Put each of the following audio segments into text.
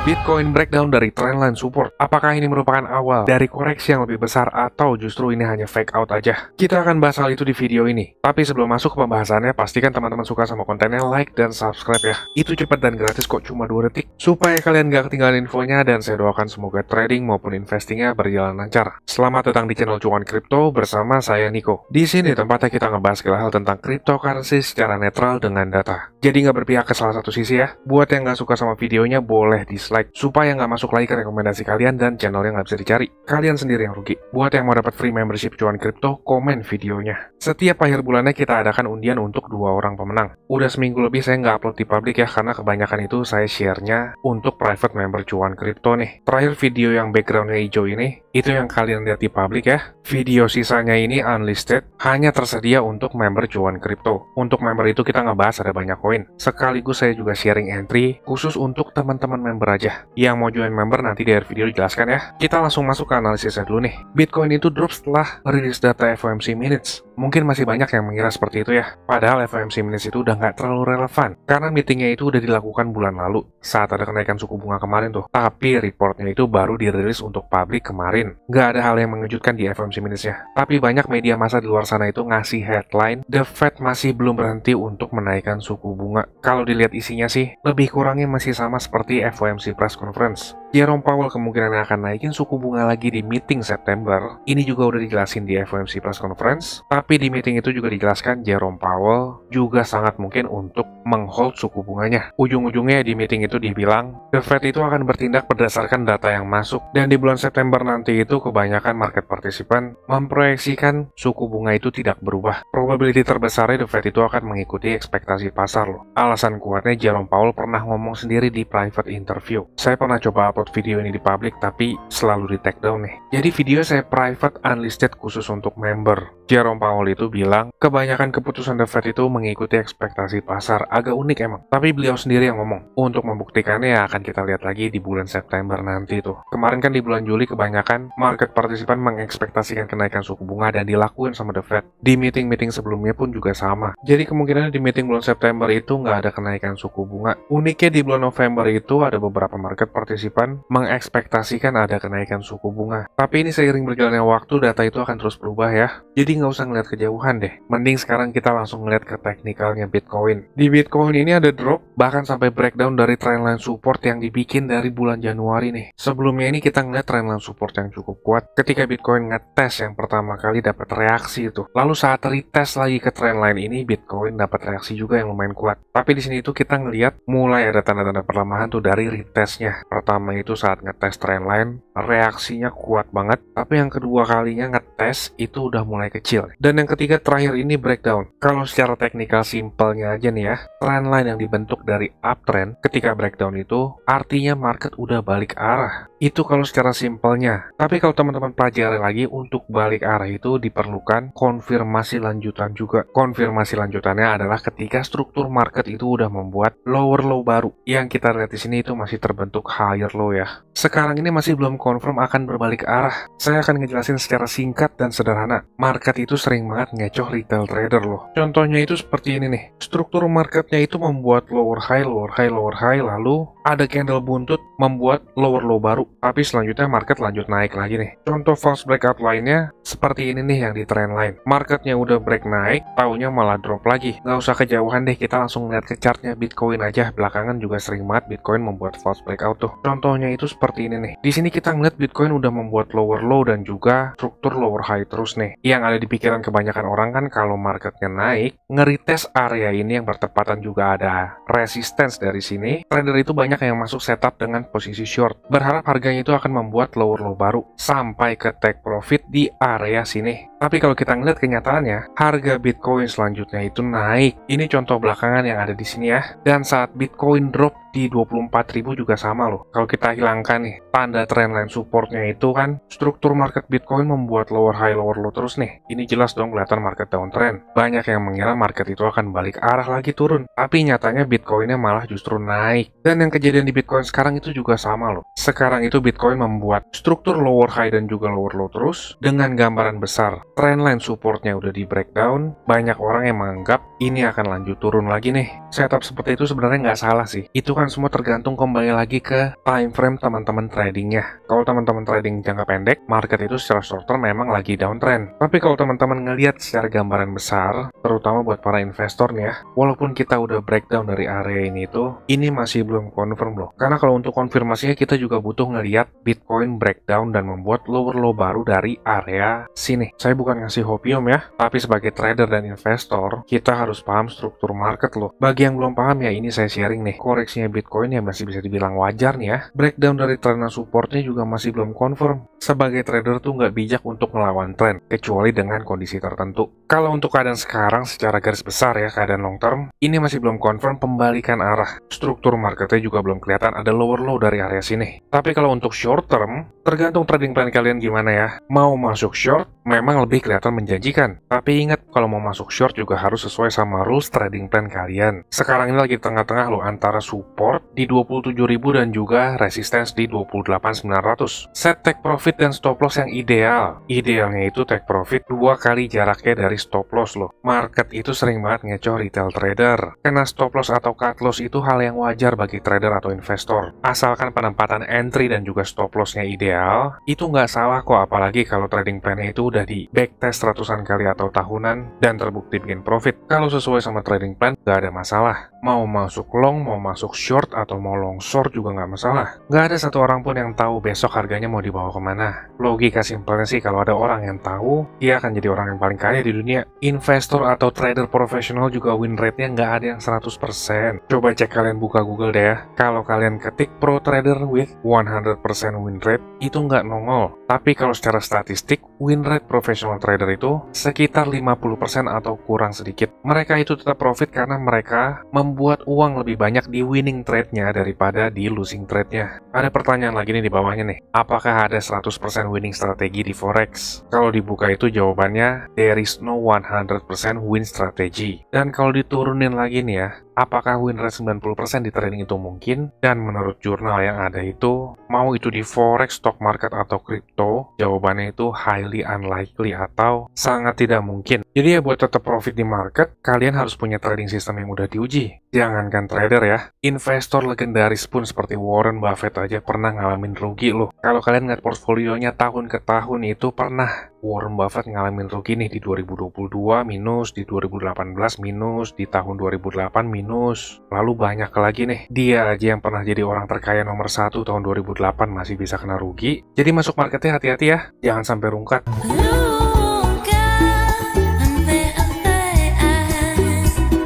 Bitcoin breakdown dari trendline support. Apakah ini merupakan awal dari koreksi yang lebih besar atau justru ini hanya fake out aja? Kita akan bahas hal itu di video ini. Tapi sebelum masuk ke pembahasannya, pastikan teman-teman suka sama kontennya, like dan subscribe ya. Itu cepat dan gratis kok, cuma 2 detik. Supaya kalian gak ketinggalan infonya dan saya doakan semoga trading maupun investingnya berjalan lancar. Selamat datang di channel Cuan Kripto bersama saya Niko. Di sini tempatnya kita ngebahas segala hal tentang cryptocurrency secara netral dengan data. Jadi nggak berpihak ke salah satu sisi ya. Buat yang nggak suka sama videonya boleh dislike supaya nggak masuk lagi ke rekomendasi kalian dan channelnya nggak bisa dicari. Kalian sendiri yang rugi. Buat yang mau dapat free membership Cuan Kripto, komen videonya. Setiap akhir bulannya kita adakan undian untuk 2 orang pemenang. Udah seminggu lebih saya nggak upload di publik ya, karena kebanyakan itu saya share-nya untuk private member Cuan Kripto nih. Terakhir video yang backgroundnya hijau ini, itu yang kalian lihat di publik ya. Video sisanya ini unlisted, hanya tersedia untuk member Cuan Kripto. Untuk member itu kita ngebahas ada banyak koin. Sekaligus saya juga sharing entry khusus untuk teman-teman member aja. Yang mau join member nanti di akhir video dijelaskan ya. Kita langsung masuk ke analisisnya dulu nih. Bitcoin itu drop setelah rilis data FOMC Minutes. Mungkin masih banyak yang mengira seperti itu ya. Padahal FOMC Minutes itu udah nggak terlalu relevan. Karena meetingnya itu udah dilakukan bulan lalu, saat ada kenaikan suku bunga kemarin tuh. Tapi reportnya itu baru dirilis untuk publik kemarin. Nggak ada hal yang mengejutkan di FOMC Minutes ya. Tapi banyak media massa di luar sana itu ngasih headline, The Fed masih belum berhenti untuk menaikkan suku bunga. Kalau dilihat isinya sih, lebih kurangnya masih sama seperti FOMC Press Conference. Jerome Powell kemungkinan akan naikin suku bunga lagi di meeting September. Ini juga udah dijelasin di FOMC Press Conference. Tapi di meeting itu juga dijelaskan Jerome Powell juga sangat mungkin untuk menghold suku bunganya. Ujung-ujungnya di meeting itu dibilang, The Fed itu akan bertindak berdasarkan data yang masuk. Dan di bulan September nanti itu kebanyakan market participant memproyeksikan suku bunga itu tidak berubah. Probability terbesarnya The Fed itu akan mengikuti ekspektasi pasar loh. Alasan kuatnya Jerome Powell pernah ngomong sendiri di private interview. Saya pernah coba upload video ini di publik tapi selalu di take down nih. Jadi video saya private unlisted khusus untuk member. Jerome Powell itu bilang kebanyakan keputusan The Fed itu mengikuti ekspektasi pasar. Agak unik emang. Tapi beliau sendiri yang ngomong. Untuk membuktikannya ya akan kita lihat lagi di bulan September nanti tuh. Kemarin kan di bulan Juli kebanyakan market participant mengekspektasikan kenaikan suku bunga dan dilakuin sama The Fed. Di meeting-meeting sebelumnya pun juga sama. Jadi kemungkinan di meeting bulan September itu nggak ada kenaikan suku bunga. Uniknya di bulan November itu ada beberapa market participant mengekspektasikan ada kenaikan suku bunga. Tapi ini seiring berjalannya waktu, data itu akan terus berubah ya. Jadi nggak usah ngeliat kejauhan deh. Mending sekarang kita langsung ngeliat ke teknikalnya Bitcoin. Di Bitcoin ini ada drop, bahkan sampai breakdown dari trendline support yang dibikin dari bulan Januari nih. Sebelumnya ini kita ngeliat trendline support yang cukup kuat. Ketika Bitcoin ngetes yang pertama kali dapat reaksi itu. Lalu saat retest lagi ke trendline ini, Bitcoin dapat reaksi juga yang lumayan kuat. Tapi di sini itu kita ngeliat mulai ada tanda-tanda perlemahan tuh dari retestnya. Pertama itu saat ngetes trendline, reaksinya kuat banget. Tapi yang kedua kalinya ngetes itu udah mulai kecil. Dan yang ketiga terakhir ini breakdown. Kalau secara teknikal simpelnya aja nih ya, trendline yang dibentuk dari uptrend ketika breakdown itu artinya market udah balik arah. Itu kalau secara simpelnya. Tapi kalau teman-teman pelajari lagi, untuk balik arah itu diperlukan konfirmasi lanjutan juga. Konfirmasi lanjutannya adalah ketika struktur market itu udah membuat lower low baru. Yang kita lihat di sini itu masih terbentuk higher low ya. Sekarang ini masih belum confirm akan berbalik arah. Saya akan ngejelasin secara singkat dan sederhana. Market itu sering banget ngecoh retail trader loh. Contohnya itu seperti ini nih. Struktur marketnya itu membuat lower high, lower high, lower high, lalu ada candle buntut membuat lower low baru. Tapi selanjutnya market lanjut naik lagi nih. Contoh false breakout lainnya seperti ini nih yang di trendline. Marketnya udah break naik, taunya malah drop lagi. Nggak usah kejauhan deh, kita langsung lihat ke chartnya Bitcoin aja. Belakangan juga sering banget Bitcoin membuat false breakout tuh. Contohnya itu seperti ini nih. Di sini kita ngeliat Bitcoin udah membuat lower low dan juga struktur lower high terus nih. Yang ada di pikiran kebanyakan orang kan kalau marketnya naik, nge-retest area ini yang bertepatan juga ada resistance dari sini. Trader itu banyak yang masuk setup dengan posisi short. Berharap harganya itu akan membuat lower low baru sampai ke take profit di area sini. Tapi kalau kita ngeliat kenyataannya, harga Bitcoin selanjutnya itu naik. Ini contoh belakangan yang ada di sini ya. Dan saat Bitcoin drop di 24.000 juga sama loh. Kalau kita hilangkan nih tanda trendline supportnya itu kan, struktur market Bitcoin membuat lower high lower low terus nih. Ini jelas dong kelihatan market downtrend. Banyak yang mengira market itu akan balik arah lagi turun, tapi nyatanya Bitcoinnya malah justru naik. Dan yang kejadian di Bitcoin sekarang itu juga sama loh. Sekarang itu Bitcoin membuat struktur lower high dan juga lower low terus dengan gambaran besar. Trendline supportnya udah di breakdown. Banyak orang yang menganggap ini akan lanjut turun lagi nih. Setup seperti itu sebenarnya nggak salah sih. Itu kan semua tergantung kembali lagi ke time frame teman-teman tradingnya. Kalau teman-teman trading jangka pendek, market itu secara short term memang lagi downtrend. Tapi kalau teman-teman ngelihat secara gambaran besar, terutama buat para investor nih ya, walaupun kita udah breakdown dari area ini tuh, ini masih belum confirm loh. Karena kalau untuk konfirmasinya kita juga butuh ngelihat Bitcoin breakdown dan membuat lower low baru dari area sini. Saya bukan ngasih hopium ya, tapi sebagai trader dan investor, kita harus paham struktur market loh. Bagi yang belum paham ya, ini saya sharing nih. Koreksinya Bitcoin ya masih bisa dibilang wajar nih ya. Breakdown dari trend dan supportnya juga masih belum confirm. Sebagai trader tuh nggak bijak untuk melawan tren, kecuali dengan kondisi tertentu. Kalau untuk keadaan sekarang secara garis besar ya, keadaan long term, ini masih belum confirm pembalikan arah. Struktur marketnya juga belum kelihatan ada lower low dari area sini. Tapi kalau untuk short term, tergantung trading plan kalian gimana ya. Mau masuk short, memang lebih kelihatan menjanjikan. Tapi ingat, kalau mau masuk short juga harus sesuai sama rules trading plan kalian. Sekarang ini lagi tengah-tengah loh, antara support di 27.000 dan juga resistance di 28.900. Set take profit dan stop loss yang ideal. Idealnya itu take profit 2 kali jaraknya dari stop loss loh. Market itu sering banget ngecoh retail trader. Karena stop loss atau cut loss itu hal yang wajar bagi trader atau investor. Asalkan penempatan entry dan juga stop lossnya ideal, itu nggak salah kok, apalagi kalau trading plan-nya itu udah di backtest ratusan kali atau tahunan dan terbukti bikin profit. Kalau sesuai sama trading plan, nggak ada masalah. Mau masuk long, mau masuk short, atau mau long short juga nggak masalah. Nggak ada satu orang pun yang tahu besok harganya mau dibawa kemana. Logika simpelnya sih, kalau ada orang yang tahu, dia akan jadi orang yang paling kaya di dunia. Investor atau trader profesional juga win rate-nya nggak ada yang 100%. Coba cek, kalian buka Google deh ya. Kalau kalian ketik pro trader with 100% win rate, itu nggak nongol. Tapi kalau secara statistik, win rate profesional trader itu sekitar 50% atau kurang sedikit. Mereka itu tetap profit karena mereka membuat uang lebih banyak di winning trade-nya daripada di losing trade-nya. Ada pertanyaan lagi nih di bawahnya nih. Apakah ada 100% winning strategi di Forex? Kalau dibuka itu jawabannya, there is no 100% win strategy. Dan kalau diturunin lagi nih ya, apakah win rate 90% di trading itu mungkin? Dan menurut jurnal yang ada itu, mau itu di Forex, stock market, atau crypto, jawabannya itu highly unlikely atau sangat tidak mungkin. Jadi ya buat tetap profit di market, kalian harus punya trading system yang udah diuji. Jangankan trader ya, investor legendaris pun seperti Warren Buffett aja pernah ngalamin rugi loh. Kalau kalian ngeliat portfolionya tahun ke tahun itu pernah Warren Buffett ngalamin rugi nih di 2022 minus, di 2018 minus, di tahun 2008 minus. Lalu banyak lagi nih, dia aja yang pernah jadi orang terkaya nomor 1 tahun 2008 masih bisa kena rugi. Jadi masuk marketnya hati-hati ya, jangan sampai rungkat.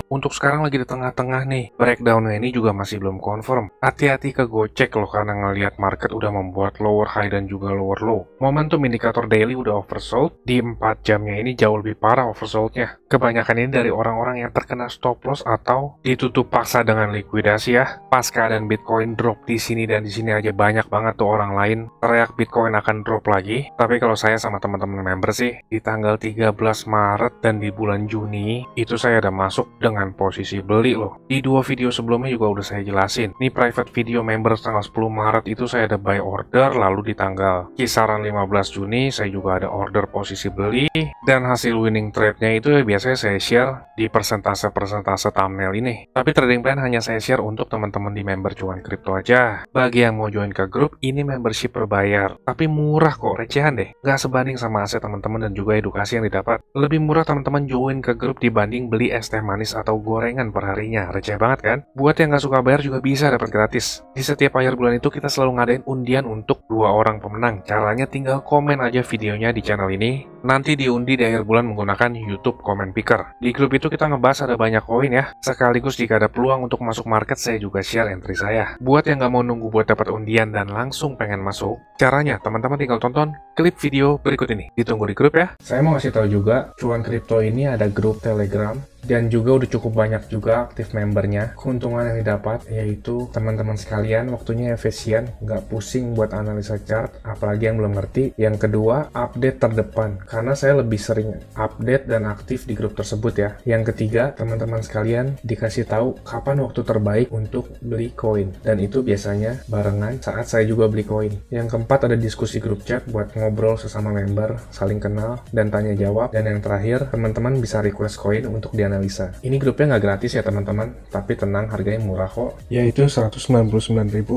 Untuk sekarang lagi di tengah-tengah nih, breakdown-nya ini juga masih belum confirm. Hati-hati ke gocek loh, karena ngelihat market udah membuat lower high dan juga lower low. Momentum indikator daily udah oversold, di 4 jamnya ini jauh lebih parah oversoldnya. Kebanyakan ini dari orang-orang yang terkena stop loss atau ditutup paksa dengan likuidasi ya. Pas keadaan Bitcoin drop di sini dan di sini aja banyak banget tuh orang lain teriak Bitcoin akan drop lagi. Tapi kalau saya sama teman-teman member sih, di tanggal 13 Maret dan di bulan Juni, itu saya udah masuk dengan posisi beli loh. Di 2 video sebelumnya juga udah saya jelasin. Ini private video member tanggal 10 Maret itu saya ada buy order, lalu di tanggal kisaran 15 Juni saya juga ada order posisi beli, dan hasil winning trade-nya itu ya biasanya saya share di persentase-persentase thumbnail ini. Tapi trading plan hanya saya share untuk teman-teman di member cuan kripto aja. Bagi yang mau join ke grup, ini membership berbayar. Tapi murah kok, recehan deh. Nggak sebanding sama aset teman-teman dan juga edukasi yang didapat. Lebih murah teman-teman join ke grup dibanding beli es teh manis atau gorengan per harinya. Receh banget kan? Buat yang nggak suka bayar juga bisa dapat gratis. Di setiap akhir bulan itu kita selalu ngadain undian untuk 2 orang pemenang. Caranya tinggal komen aja videonya di channel ini. Nanti diundi di akhir bulan menggunakan YouTube Comment Picker. Di grup itu kita ngebahas ada banyak koin ya. Sekaligus jika ada peluang untuk masuk market, saya juga share entry saya. Buat yang nggak mau nunggu buat dapat undian dan langsung pengen masuk, caranya teman-teman tinggal tonton klip video berikut ini. Ditunggu di grup ya. Saya mau ngasih tahu juga, cuan kripto ini ada grup Telegram. Dan juga udah cukup banyak juga aktif membernya. Keuntungan yang didapat yaitu teman-teman sekalian waktunya efisien, nggak pusing buat analisa chart, apalagi yang belum ngerti. Yang kedua, update terdepan, karena saya lebih sering update dan aktif di grup tersebut ya. Yang ketiga, teman-teman sekalian dikasih tahu kapan waktu terbaik untuk beli koin, dan itu biasanya barengan saat saya juga beli koin. Yang keempat, ada diskusi grup chat buat ngobrol sesama member, saling kenal dan tanya jawab. Dan yang terakhir, teman-teman bisa request koin untuk di dianalisa. Ini grupnya nggak gratis ya teman-teman, tapi tenang, harganya murah kok, yaitu Rp199.000.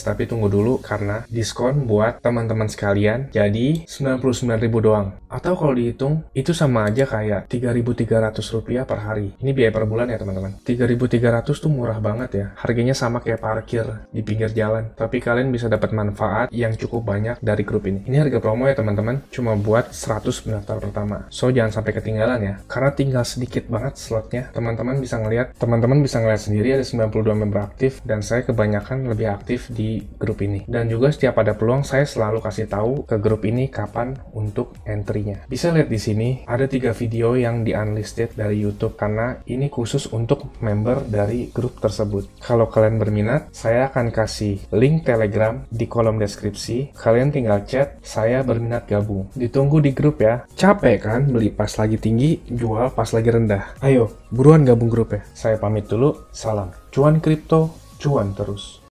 Tapi tunggu dulu, karena diskon buat teman-teman sekalian, jadi Rp99.000 doang. Atau kalau dihitung, itu sama aja kayak Rp3.300 per hari. Ini biaya per bulan ya teman-teman. Rp3.300 tuh murah banget ya. Harganya sama kayak parkir di pinggir jalan. Tapi kalian bisa dapat manfaat yang cukup banyak dari grup ini. Ini harga promo ya teman-teman, cuma buat 100 pendaftar pertama. So jangan sampai ketinggalan ya, karena tinggal sedikit banget slotnya. Teman-teman bisa ngeliat sendiri ada 92 member aktif, dan saya kebanyakan lebih aktif di grup ini. Dan juga setiap ada peluang, saya selalu kasih tahu ke grup ini kapan untuk entry-nya. Bisa lihat di sini ada 3 video yang di unlisted dari YouTube, karena ini khusus untuk member dari grup tersebut. Kalau kalian berminat, saya akan kasih link Telegram di kolom deskripsi. Kalian tinggal chat, saya berminat gabung. Ditunggu di grup ya. Capek kan beli pas lagi tinggi, jual pas lagi rendah? Ayo, buruan gabung grup ya. Saya pamit dulu, salam. Cuan kripto, cuan terus.